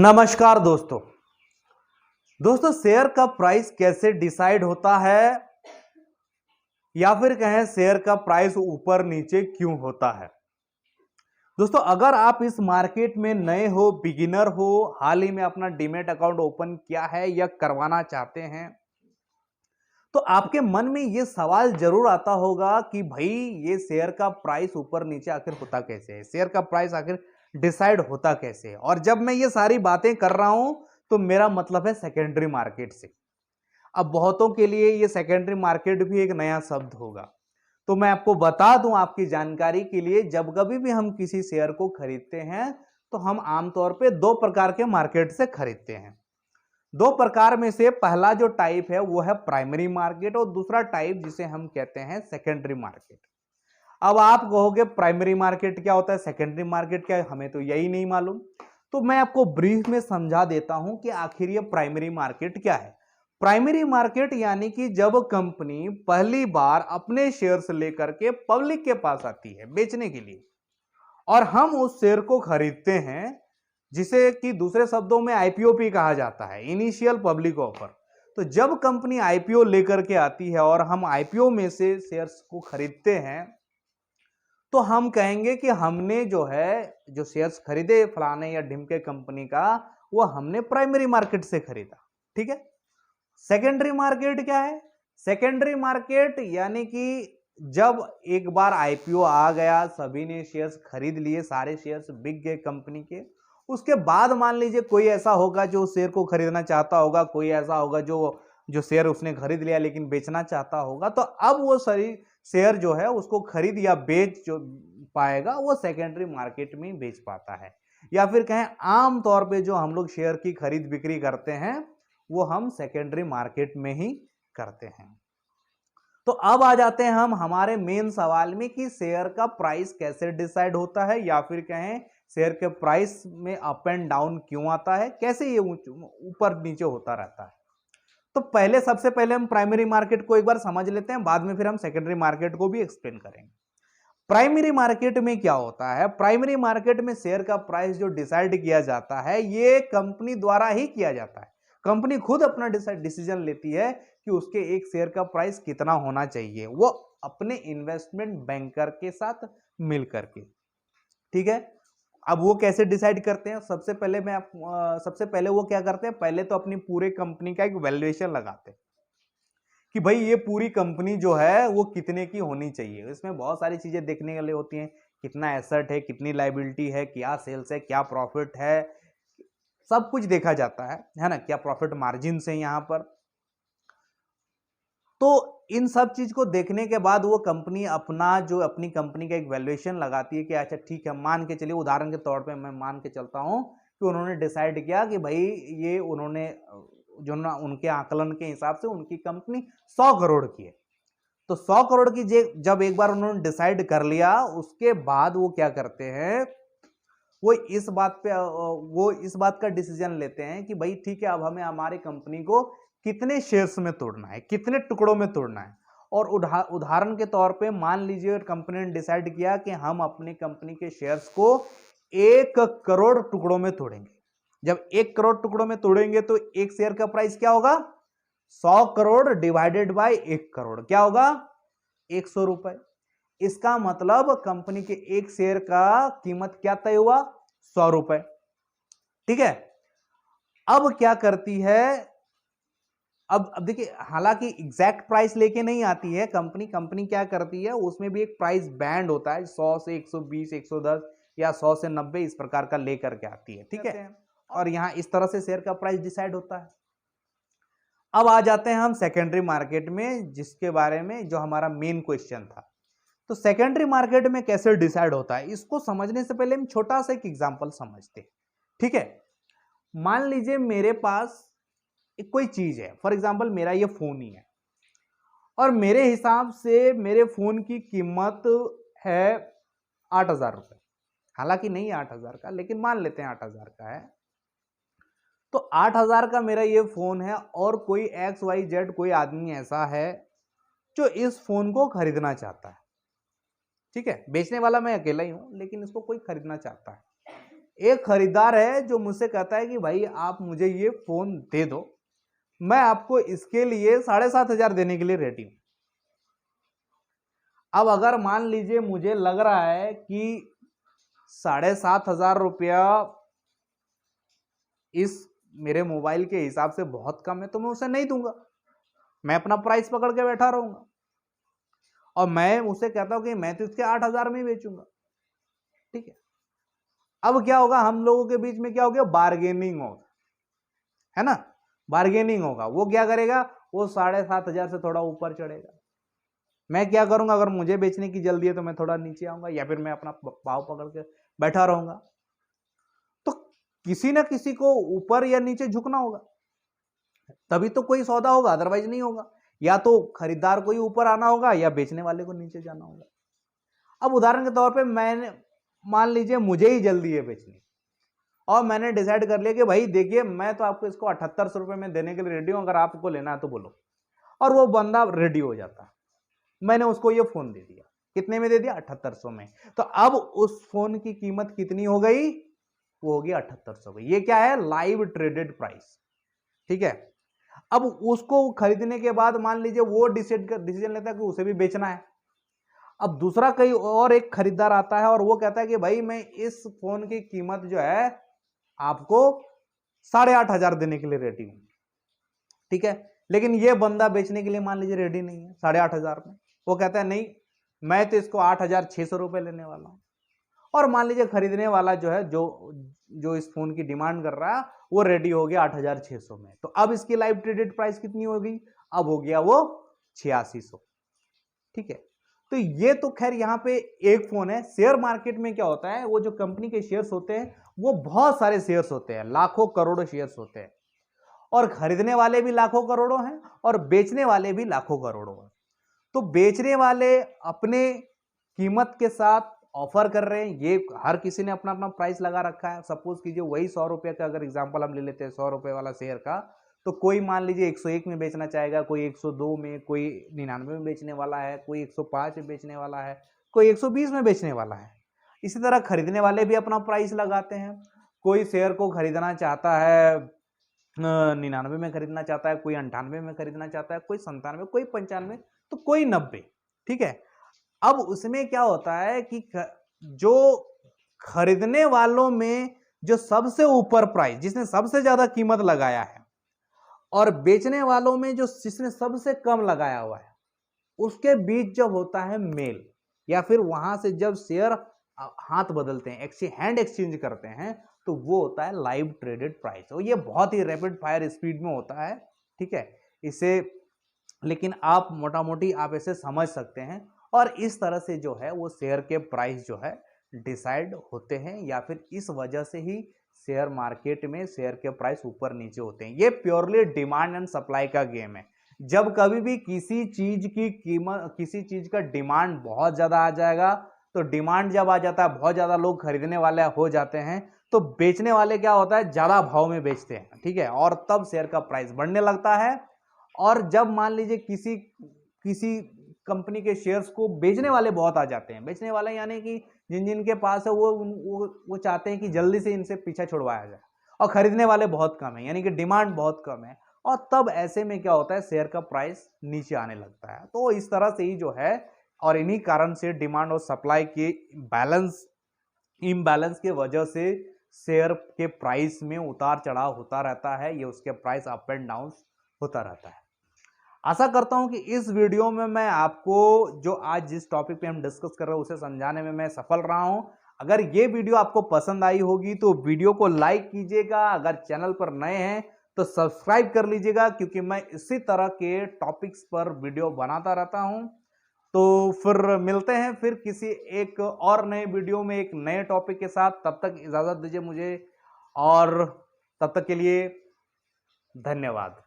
नमस्कार दोस्तों शेयर का प्राइस कैसे डिसाइड होता है या फिर कहें शेयर का प्राइस ऊपर नीचे क्यों होता है। दोस्तों अगर आप इस मार्केट में नए हो, बिगिनर हो, हाल ही में अपना डीमैट अकाउंट ओपन किया है या करवाना चाहते हैं तो आपके मन में ये सवाल जरूर आता होगा कि भाई ये शेयर का प्राइस ऊपर नीचे आखिर होता कैसे है, शेयर का प्राइस आखिर डिसाइड होता कैसे है। और जब मैं ये सारी बातें कर रहा हूं तो मेरा मतलब है सेकेंडरी मार्केट से। अब बहुतों के लिए ये सेकेंडरी मार्केट भी एक नया शब्द होगा, तो मैं आपको बता दूं आपकी जानकारी के लिए, जब कभी भी हम किसी शेयर को खरीदते हैं तो हम आमतौर पे दो प्रकार के मार्केट से खरीदते हैं। दो प्रकार में से पहला जो टाइप है वो है प्राइमरी मार्केट और दूसरा टाइप जिसे हम कहते हैं सेकेंडरी मार्केट। अब आप कहोगे प्राइमरी मार्केट क्या होता है, सेकेंडरी मार्केट क्या है, हमें तो यही नहीं मालूम। तो मैं आपको ब्रीफ में समझा देता हूं कि आखिर ये प्राइमरी मार्केट क्या है। प्राइमरी मार्केट यानी कि जब कंपनी पहली बार अपने शेयर्स लेकर के पब्लिक के पास आती है बेचने के लिए और हम उस शेयर को खरीदते हैं, जिसे कि दूसरे शब्दों में आईपीओ भी कहा जाता है, इनिशियल पब्लिक ऑफर। तो जब कंपनी आईपीओ लेकर के आती है और हम आईपीओ में से शेयर्स को खरीदते हैं तो हम कहेंगे कि हमने जो शेयर्स खरीदे फलाने या ढिमके कंपनी का, वो हमने प्राइमरी मार्केट से खरीदा। ठीक है। सेकेंडरी मार्केट क्या है? सेकेंडरी मार्केट यानी कि जब एक बार आईपीओ आ गया, सभी ने शेयर्स खरीद लिए, सारे शेयर्स बिक गए कंपनी के, उसके बाद मान लीजिए कोई ऐसा होगा जो शेयर को खरीदना चाहता होगा, कोई ऐसा होगा जो जो शेयर उसने खरीद लिया लेकिन बेचना चाहता होगा, तो अब वो सारी शेयर जो है उसको खरीद या बेच जो पाएगा वो सेकेंडरी मार्केट में बेच पाता है। या फिर कहें आम तौर पे जो हम लोग शेयर की खरीद बिक्री करते हैं वो हम सेकेंडरी मार्केट में ही करते हैं। तो अब आ जाते हैं हम हमारे मेन सवाल में कि शेयर का प्राइस कैसे डिसाइड होता है, या फिर कहें शेयर के प्राइस में अप एंड डाउन क्यों आता है, कैसे ये ऊपर नीचे होता रहता है। तो सबसे पहले हम प्राइमरी मार्केट को एक बार समझ लेते हैं, बाद में फिर हम सेकेंडरी मार्केट को भी एक्सप्लेन करेंगे। प्राइमरी मार्केट में क्या होता है? प्राइमरी मार्केट में शेयर का प्राइस जो डिसाइड किया जाता है ये कंपनी द्वारा ही किया जाता है। कंपनी खुद अपना डिसीजन लेती है कि उसके एक शेयर का प्राइस कितना होना चाहिए, वो अपने इन्वेस्टमेंट बैंकर के साथ मिल करके। ठीक है। अब वो कैसे डिसाइड करते हैं? सबसे पहले वो क्या करते हैं, पहले तो अपनी पूरे कंपनी का एक वैल्यूएशन लगाते हैं कि भाई ये पूरी कंपनी जो है वो कितने की होनी चाहिए। इसमें बहुत सारी चीजें देखने के लिए होती हैं, कितना एसेट है, कितनी लायबिलिटी है, क्या सेल्स है, क्या प्रॉफिट है, सब कुछ देखा जाता है ना, क्या प्रॉफिट मार्जिन है यहाँ पर। तो इन सब चीज को देखने के बाद वो कंपनी अपनी कंपनी का एक वैल्यूएशन लगाती है कि अच्छा ठीक है, मान के चलिए, उदाहरण के तौर पे मैं मान के चलता हूं कि उन्होंने डिसाइड किया कि भाई ये उन्होंने जो ना उनके आकलन के हिसाब से उनकी कंपनी 100 करोड़ की है। तो 100 करोड़ की जब एक बार उन्होंने डिसाइड कर लिया, उसके बाद वो क्या करते हैं, वो इस बात का डिसीजन लेते हैं कि भाई ठीक है, अब हमें हमारी कंपनी को कितने शेयर्स में तोड़ना है, कितने टुकड़ों में तोड़ना है। और उदाहरण के तौर पे मान लीजिए कंपनी ने डिसाइड किया कि हम अपनी कंपनी के शेयर्स को 1 करोड़ टुकड़ों में तोड़ेंगे। जब 1 करोड़ टुकड़ों में तोड़ेंगे तो एक शेयर का प्राइस क्या होगा? 100 करोड़ डिवाइडेड बाय 1 करोड़ क्या होगा? 100 रुपए। इसका मतलब कंपनी के एक शेयर का कीमत क्या तय हुआ? 100 रुपए। ठीक है। अब क्या करती है, अब देखिए, हालांकि एग्जैक्ट प्राइस लेके नहीं आती है कंपनी क्या करती है, उसमें भी एक प्राइस बैंड होता है, 100 से 120, 110 या 100 से 90 इस प्रकार का लेकर के आती है। ठीक है। और यहां इस तरह से शेयर का प्राइस डिसाइड होता है। अब आ जाते हैं हम सेकेंडरी मार्केट में, जिसके बारे में जो हमारा मेन क्वेश्चन था। तो सेकेंडरी मार्केट में कैसे डिसाइड होता है, इसको समझने से पहले हम छोटा सा एक एग्जांपल समझते हैं। ठीक है। मान लीजिए मेरे पास एक कोई चीज है, फॉर एग्जांपल मेरा ये फोन ही है, और मेरे हिसाब से मेरे फोन की कीमत है 8,000 रुपए। हालांकि नहीं 8,000 का, लेकिन मान लेते हैं 8,000 का है। तो 8,000 का मेरा ये फोन है और कोई XYZ कोई आदमी ऐसा है जो इस फोन को खरीदना चाहता है। ठीक है। बेचने वाला मैं अकेला ही हूं, लेकिन इसको कोई खरीदना चाहता है। एक खरीदार है जो मुझसे कहता है कि भाई आप मुझे ये फोन दे दो, मैं आपको इसके लिए 7,500 देने के लिए रेडी हूं। अब अगर मान लीजिए मुझे लग रहा है कि 7,500 रुपया इस मेरे मोबाइल के हिसाब से बहुत कम है, तो मैं उसे नहीं दूंगा, मैं अपना प्राइस पकड़ के बैठा रहूंगा और मैं उसे कहता हूं कि मैं तो इसके 8,000 में ही बेचूंगा। ठीक है, अब क्या होगा, हम लोगों के बीच में क्या हो गया, बार्गेनिंग होगा, है ना, बार्गेनिंग होगा। वो क्या करेगा, वो 7,500 से थोड़ा ऊपर चढ़ेगा, मैं क्या करूंगा, अगर मुझे बेचने की जल्दी है तो मैं थोड़ा नीचे आऊंगा या फिर मैं अपना भाव पकड़ के बैठा रहूंगा। तो किसी ना किसी को ऊपर या नीचे झुकना होगा, तभी तो कोई सौदा होगा, अदरवाइज नहीं होगा। या तो खरीदार को ही ऊपर आना होगा या बेचने वाले को नीचे जाना होगा। अब उदाहरण के तौर पे मैंने, मान लीजिए मुझे ही जल्दी है बेचनी और मैंने डिसाइड कर लिया कि भाई देखिए मैं तो आपको इसको 7,800 रुपए में देने के लिए रेडी हूं, अगर आपको लेना है तो बोलो। और वो बंदा रेडी हो जाता, मैंने उसको ये फोन दे दिया, कितने में दे दिया, 7,800 में। तो अब उस फोन की कीमत कितनी हो गई, वो होगी 7,800। ये क्या है, लाइव ट्रेडेड प्राइस। ठीक है, अब उसको खरीदने के बाद मान लीजिए वो डिसीजन लेता है कि उसे भी बेचना है। अब दूसरा कहीं और एक खरीदार आता है और वो कहता है कि भाई मैं इस फोन की कीमत जो है आपको 8,500 देने के लिए रेडी हूं। ठीक है, लेकिन ये बंदा बेचने के लिए मान लीजिए रेडी नहीं है 8,500 में, वो कहता है नहीं मैं तो इसको 8,600 रुपए लेने वाला हूं। और मान लीजिए खरीदने वाला जो है, जो इस फोन की डिमांड कर रहा है, वो रेडी हो गया 8,600 में। तो अब इसकी लाइव ट्रेडेड प्राइस कितनी होगी, अब हो गया वो 8,600। ठीक है, तो ये तो खैर यहां पे एक फोन है। शेयर मार्केट में क्या होता है, वो जो कंपनी के शेयर्स होते हैं वो बहुत सारे शेयर्स होते हैं, लाखों करोड़ों शेयर्स होते हैं, और खरीदने वाले भी लाखों करोड़ों हैं और बेचने वाले भी लाखों करोड़ों हैं। तो बेचने वाले अपने कीमत के साथ ऑफर कर रहे हैं, ये हर किसी ने अपना अपना प्राइस लगा रखा है। सपोज कीजिए वही 100 रुपए का अगर एग्जांपल हम ले लेते हैं, 100 रुपए वाला शेयर का, तो कोई मान लीजिए 101 में बेचना चाहेगा, कोई 102 में, कोई 99 में बेचने वाला है, कोई 105 में बेचने वाला है, कोई 120 में बेचने वाला है। इसी तरह खरीदने वाले भी अपना प्राइस लगाते हैं, कोई शेयर को खरीदना चाहता है 99 में खरीदना चाहता है, कोई 98 में खरीदना चाहता है, कोई 97, कोई 95, तो कोई 90। ठीक है, अब उसमें क्या होता है कि जो खरीदने वालों में जो सबसे ऊपर प्राइस, जिसने सबसे ज्यादा कीमत लगाया है, और बेचने वालों में जो जिसने सबसे कम लगाया हुआ है, उसके बीच जब होता है मेल, या फिर वहां से जब शेयर हाथ बदलते हैं, हैंड एक्सचेंज करते हैं, तो वो होता है लाइव ट्रेडेड प्राइस। और ये बहुत ही रैपिड फायर स्पीड में होता है। ठीक है, इसे लेकिन आप मोटा मोटी आप इसे समझ सकते हैं, और इस तरह से जो है वो शेयर के प्राइस जो है डिसाइड होते हैं, या फिर इस वजह से ही शेयर मार्केट में शेयर के प्राइस ऊपर नीचे होते हैं। ये प्योरली डिमांड एंड सप्लाई का गेम है। जब कभी भी किसी चीज की कीमत, किसी चीज का डिमांड बहुत ज्यादा आ जाएगा, तो डिमांड जब आ जाता है, बहुत ज्यादा लोग खरीदने वाले हो जाते हैं, तो बेचने वाले क्या होता है, ज्यादा भाव में बेचते हैं। ठीक है, और तब शेयर का प्राइस बढ़ने लगता है। और जब मान लीजिए किसी किसी कंपनी के शेयर्स को बेचने वाले बहुत आ जाते हैं, बेचने वाले यानी कि जिन जिन के पास है वो चाहते हैं कि जल्दी से इनसे पीछा छुड़वाया जाए, और खरीदने वाले बहुत कम है, यानी कि डिमांड बहुत कम है, और तब ऐसे में क्या होता है, शेयर का प्राइस नीचे आने लगता है। तो इस तरह से ही जो है, और इन्हीं कारण से डिमांड और सप्लाई के इम्बैलेंस के वजह से शेयर के प्राइस में उतार चढ़ाव होता रहता है, ये उसके प्राइस अप एंड डाउन होता रहता है। आशा करता हूं कि इस वीडियो में मैं आपको जो आज जिस टॉपिक पे हम डिस्कस कर रहे हैं उसे समझाने में मैं सफल रहा हूं। अगर ये वीडियो आपको पसंद आई होगी तो वीडियो को लाइक कीजिएगा, अगर चैनल पर नए हैं तो सब्सक्राइब कर लीजिएगा, क्योंकि मैं इसी तरह के टॉपिक्स पर वीडियो बनाता रहता हूं। तो फिर मिलते हैं फिर किसी एक और नए वीडियो में एक नए टॉपिक के साथ। तब तक इजाजत दीजिए मुझे, और तब तक के लिए धन्यवाद।